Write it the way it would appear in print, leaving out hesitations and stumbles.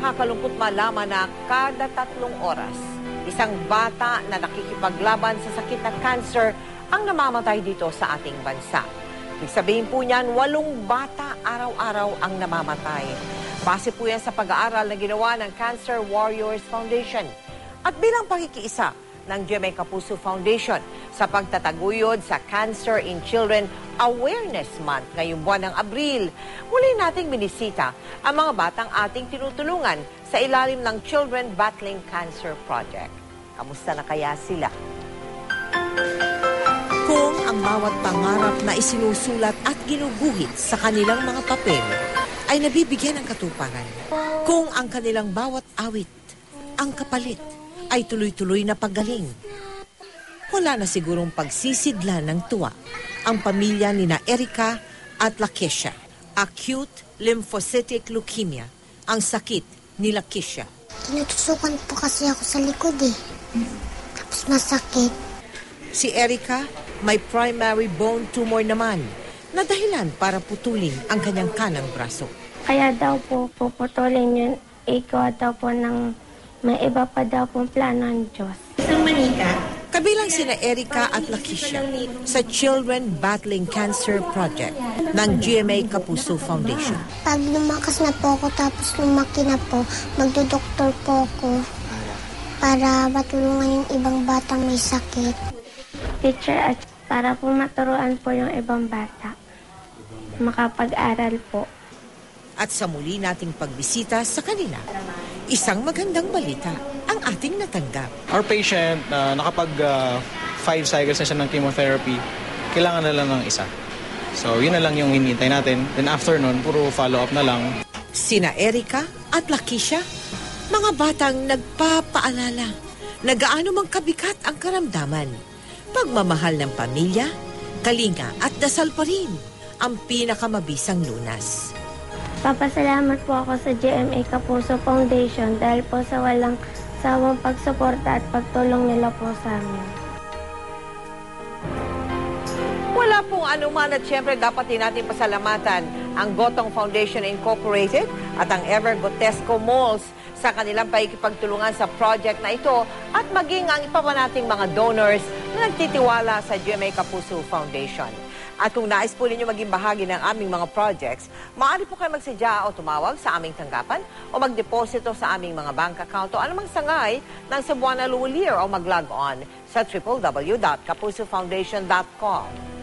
nakakalungkot malaman na kada 3 oras, isang bata na nakikipaglaban sa sakit na cancer ang namamatay dito sa ating bansa. Ibig sabihin po niyan, 8 bata araw-araw ang namamatay. Base po yan sa pag-aaral na ginawa ng Cancer Warriors Foundation at bilang pakikiisa ng GMA Kapuso Foundation sa pagtataguyod sa Cancer in Children Awareness Month ngayong buwan ng Abril. Muli nating binisita ang mga batang ating tinutulungan sa ilalim ng Children Battling Cancer Project. Kamusta na kaya sila? Kung ang bawat pangarap na isinusulat at ginuguhit sa kanilang mga papel ay nabibigyan ng katuparan, kung ang kanilang bawat awit, ang kapalit, ay tuloy-tuloy na paggaling, wala na sigurong pagsisidla ng tuwa ang pamilya ni na Erica at Lakeisha. Acute lymphocytic leukemia ang sakit ni Lakeisha. Tinutusukan po kasi ako sa likod Tapos masakit. Si Erica may primary bone tumor naman na dahilan para putulin ang kanyang kanang braso. Kaya daw po puputulin yun, ikaw daw po ng may iba pa daw pong plano ng Diyos. Isang manika. Kabilang sina Erica at Lakeisha sa Children Battling Cancer Project ng GMA Kapuso Foundation. Pag lumakas na po ako tapos lumaki na po, magdodoktor po ako para matulungan yung ibang batang may sakit. Teacher, at para po maturuan po yung ibang bata. Makapag-aral po. At sa muli nating pagbisita sa kanila, isang magandang balita ang ating natanggap. Our patient, nakapag 5 cycles na siya ng chemotherapy, kailangan na lang ng isa. So, yun na lang yung hinihintay natin. Then after nun, puro follow-up na lang. Sina Erica at Lakeisha, mga batang nagpapaalala na gaano mang kabigat ang karamdaman. Pagmamahal ng pamilya, kalinga at dasal pa rin ang pinakamabisang lunas. Papasalamat po ako sa GMA Kapuso Foundation dahil po sa walang sawang pagsuporta at pagtulong nila po sa amin. Wala pong anuman at syempre dapat din natin pasalamatan ang Gotong Foundation Incorporated at ang Ever Gotesco Malls sa kanilang paikipagtulungan sa project na ito at maging ang iba pa nating mga donors na nagtitiwala sa GMA Kapuso Foundation. At kung nais po ninyo maging bahagi ng aming mga projects, maaari po kayo magsadya o tumawag sa aming tanggapan o magdeposito sa aming mga bank account o anumang sangay ng Cebuana Luwalier o mag-log on sa www.kapusofoundation.com.